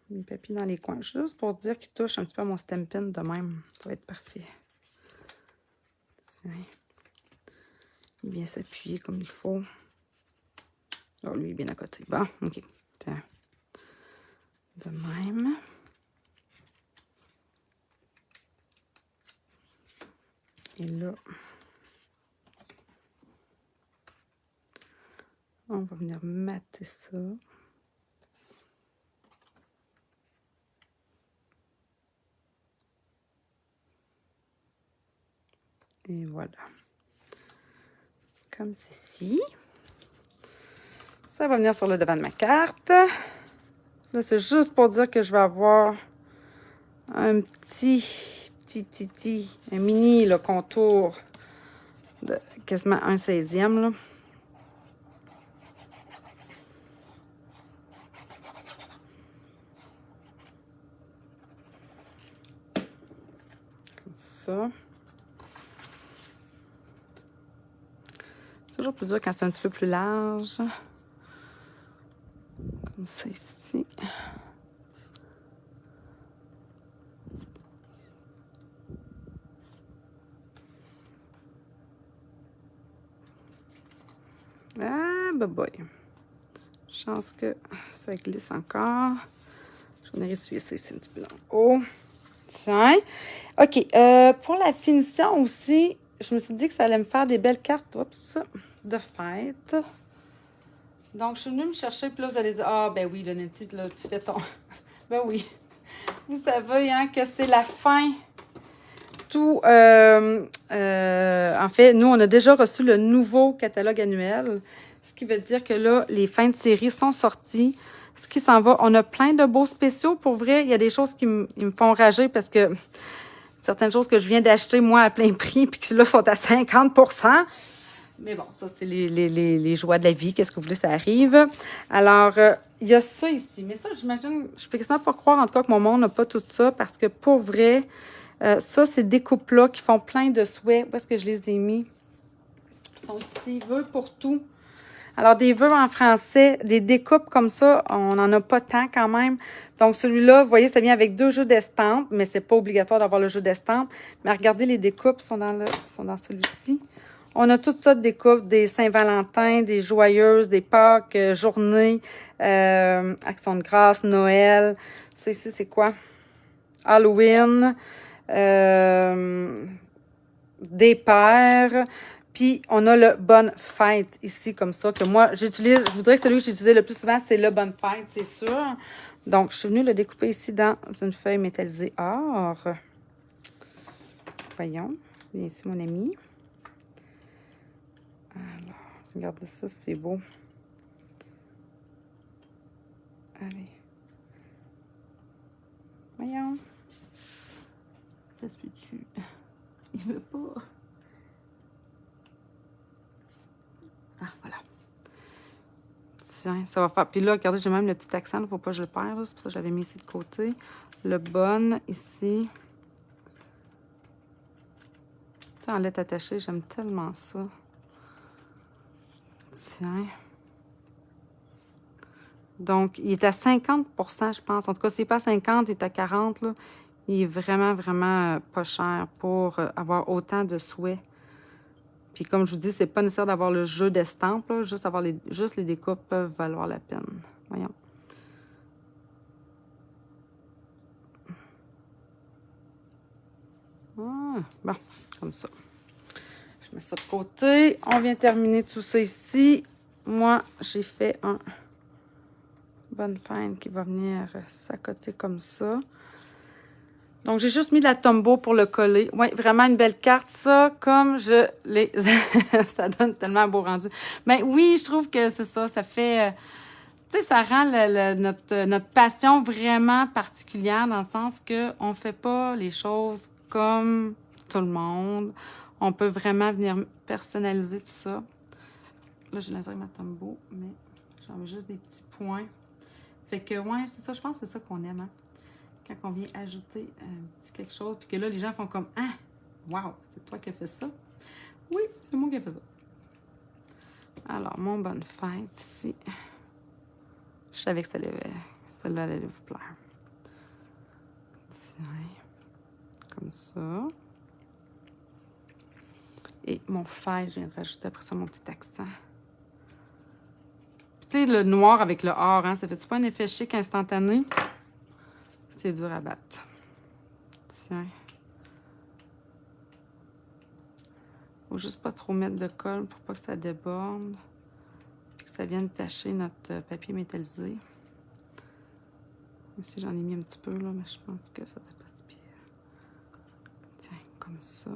mes papiers dans les coins. Juste pour dire qu'il touche un petit peu à mon Stampin' de même. Ça va être parfait. Tiens. Il vient s'appuyer comme il faut. Oh, lui, il est bien à côté. Bon, OK. Tiens. De même. Et là, on va venir mater ça. Et voilà. Comme ceci. Ça va venir sur le devant de ma carte. Là, c'est juste pour dire que je vais avoir un un mini là, contour de quasiment 1/16e, là. Comme ça. C'est toujours plus dur quand c'est un petit peu plus large. Comme ça ici. Ah, bah boy. Chance que ça glisse encore. Je vais venir essuyer ça ici un petit peu dans le haut. Tiens. OK. Pour la finition aussi, je me suis dit que ça allait me faire des belles cartes de fête. Donc, je suis venue me chercher. Puis là, vous allez dire, ah, ben oui, le Nettie, là, tu fais ton... Ben oui. Vous savez, hein, que c'est la fin. Tout, en fait, nous, on a déjà reçu le nouveau catalogue annuel. Ce qui veut dire que là, les fins de série sont sorties. Ce qui s'en va, on a plein de beaux spéciaux. Pour vrai, il y a des choses qui me font rager parce que certaines choses que je viens d'acheter, moi, à plein prix, puis qui là, sont à 50%. Mais bon, ça, c'est les joies de la vie. Qu'est-ce que vous voulez, ça arrive. Alors, il y a ça ici. Mais ça, j'imagine, je peux quasiment pas croire, en tout cas, que mon monde n'a pas tout ça, parce que pour vrai, ça, c'est des couples-là qui font plein de souhaits. Où est-ce que je les ai mis? Ils sont ici, vœux pour tout. Alors, des vœux en français, des découpes comme ça, on n'en a pas tant quand même. Donc, celui-là, vous voyez, ça vient avec 2 jeux d'estampes, mais c'est pas obligatoire d'avoir le jeu d'estampes. Mais regardez, les découpes sont dans celui-ci. On a toutes sortes de découpes, des Saint-Valentin, des Joyeuses, des Pâques, Journées, Action de grâce, Noël. Ça ici, c'est quoi? Halloween, des pères. Puis, on a le Bonne Fête ici, comme ça, que moi, j'utilise. Je voudrais que celui que j'utilisais le plus souvent, c'est le Bonne Fête, c'est sûr. Donc, je suis venue le découper ici dans une feuille métallisée or. Voyons. Viens ici, mon ami. Alors, regardez ça, c'est beau. Allez. Voyons. Ça se peut-tu? Il veut pas. Ah, voilà. Tiens, ça va faire. Puis là, regardez, j'ai même le petit accent. Il ne faut pas que je le perde. C'est pour ça que j'avais mis ici de côté. Le bonne, ici. Tu sais, en lettres attachées, j'aime tellement ça. Tiens. Donc, il est à 50 %, je pense. En tout cas, s'il n'est pas à 50, il est à 40 là. Il est vraiment, vraiment pas cher pour avoir autant de souhaits. Puis comme je vous dis, c'est pas nécessaire d'avoir le jeu d'estampes, là. Juste les découpes peuvent valoir la peine. Voyons. Ah, bon, comme ça. Je mets ça de côté. On vient terminer tout ça ici. Moi, j'ai fait un Bonne Fête qui va venir s'accoter comme ça. Donc, j'ai juste mis de la Tombow pour le coller. Oui, vraiment une belle carte, ça, comme je les... ça donne tellement un beau rendu. Mais oui, je trouve que c'est ça, ça fait... tu sais, ça rend notre passion vraiment particulière dans le sens qu'on ne fait pas les choses comme tout le monde. On peut vraiment venir personnaliser tout ça. Là, j'ai lancé ma Tombow, mais j'en mets juste des petits points. Fait que, ouais, c'est ça, je pense que c'est ça qu'on aime, hein? Quand on vient ajouter un petit quelque chose, puis que là, les gens font comme « Ah, wow, c'est toi qui as fait ça? » Oui, c'est moi qui ai fait ça. Alors, mon Bonne Fête ici. Je savais que celle-là allait vous plaire. Tiens, comme ça. Et mon fête, je viens de rajouter après ça mon petit accent. Tu sais, le noir avec le or, hein, ça fait-tu pas un effet chic instantané? C'est dur à battre. Tiens. Faut juste pas trop mettre de colle pour pas que ça déborde. Puis que ça vienne tacher notre papier métallisé. Ici, j'en ai mis un petit peu, là, mais je pense que ça doit pas si pire. Tiens, comme ça.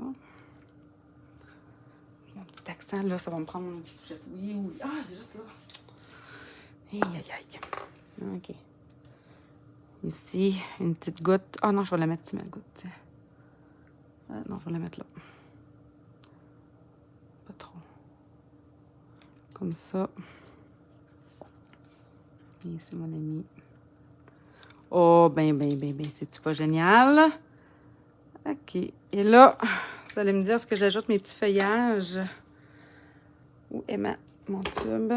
Mon petit accent, là, ça va me prendre mon petit sujet. Oui, oui. Ah, il est juste là. Aïe, aïe, aïe. OK. Ici, une petite goutte. Ah non, je vais la mettre ici, ma goutte. Non, je vais la mettre là. Pas trop. Comme ça. Et ici, mon ami. Oh, ben. C'est-tu pas génial? OK. Et là, vous allez me dire, est-ce que j'ajoute mes petits feuillages? Où est mon tube?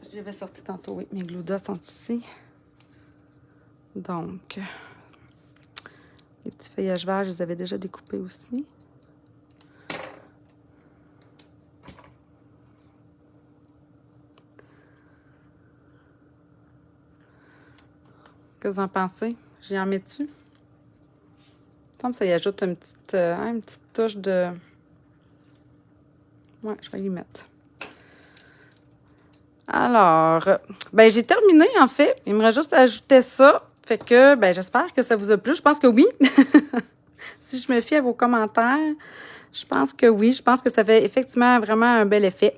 Je l'avais sorti tantôt, oui. Mes gloudas sont ici. Donc, les petits feuillages verts, je les avais déjà découpés aussi. Qu'est-ce que vous en pensez? J'y en mets dessus? Il me semble que ça y ajoute une petite touche de... Ouais, je vais y mettre. Alors, ben j'ai terminé, en fait. Il me reste juste à ajouter ça. Fait que, ben j'espère que ça vous a plu. Je pense que oui. Si je me fie à vos commentaires, je pense que oui. Je pense que ça fait effectivement vraiment un bel effet.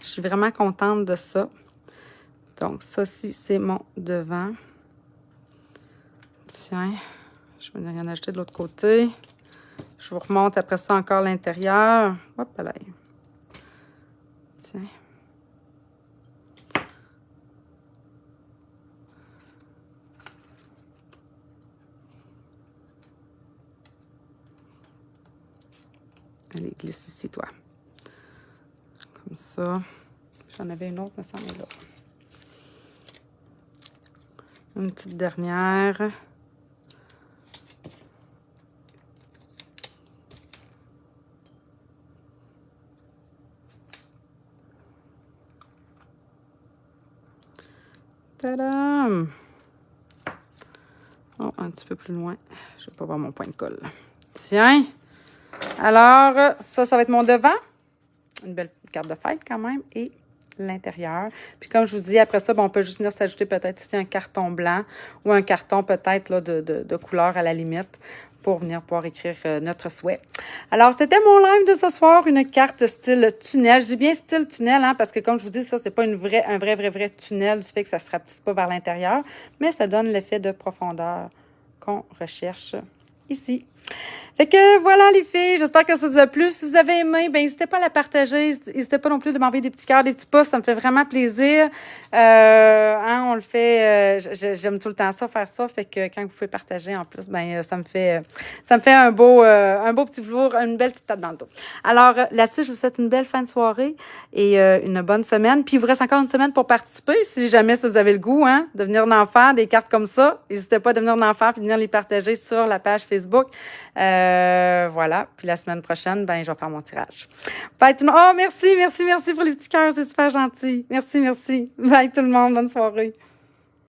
Je suis vraiment contente de ça. Donc, ça, c'est mon devant. Tiens, je vais en ajouter de l'autre côté. Je vous remonte après ça encore l'intérieur. Hop là. Tiens. Allez, glisse ici, toi. Comme ça. J'en avais une autre, mais ça en est là. Une petite dernière. Tadam! Oh, un petit peu plus loin. Je ne vais pas voir mon point de colle. Tiens! Alors, ça va être mon devant. Une belle carte de fête quand même. Et l'intérieur. Puis comme je vous dis, après ça, on peut juste venir s'ajouter peut-être ici un carton blanc ou un carton peut-être là, de couleur à la limite pour venir pouvoir écrire notre souhait. Alors, c'était mon live de ce soir, une carte style tunnel. Je dis bien style tunnel, hein, parce que comme je vous dis, ça, c'est pas un vrai tunnel du fait que ça se rapetisse pas vers l'intérieur, mais ça donne l'effet de profondeur qu'on recherche ici. Fait que voilà les filles, j'espère que ça vous a plu. Si vous avez aimé, ben n'hésitez pas à la partager. N'hésitez pas non plus de m'envoyer des petits cœurs, des petits pouces, ça me fait vraiment plaisir. On le fait, j'aime tout le temps ça, faire ça. Fait que quand vous pouvez partager en plus, ben ça me fait un beau petit velours, une belle petite tape dans le dos. Alors là-dessus, je vous souhaite une belle fin de soirée et une bonne semaine. Puis il vous reste encore une semaine pour participer. Si jamais vous avez le goût de venir en faire des cartes comme ça, n'hésitez pas à venir en faire puis de venir les partager sur la page Facebook. Voilà. Puis la semaine prochaine, ben je vais faire mon tirage. Bye tout le monde. Oh, merci pour les petits cœurs. C'est super gentil. Merci. Bye tout le monde. Bonne soirée.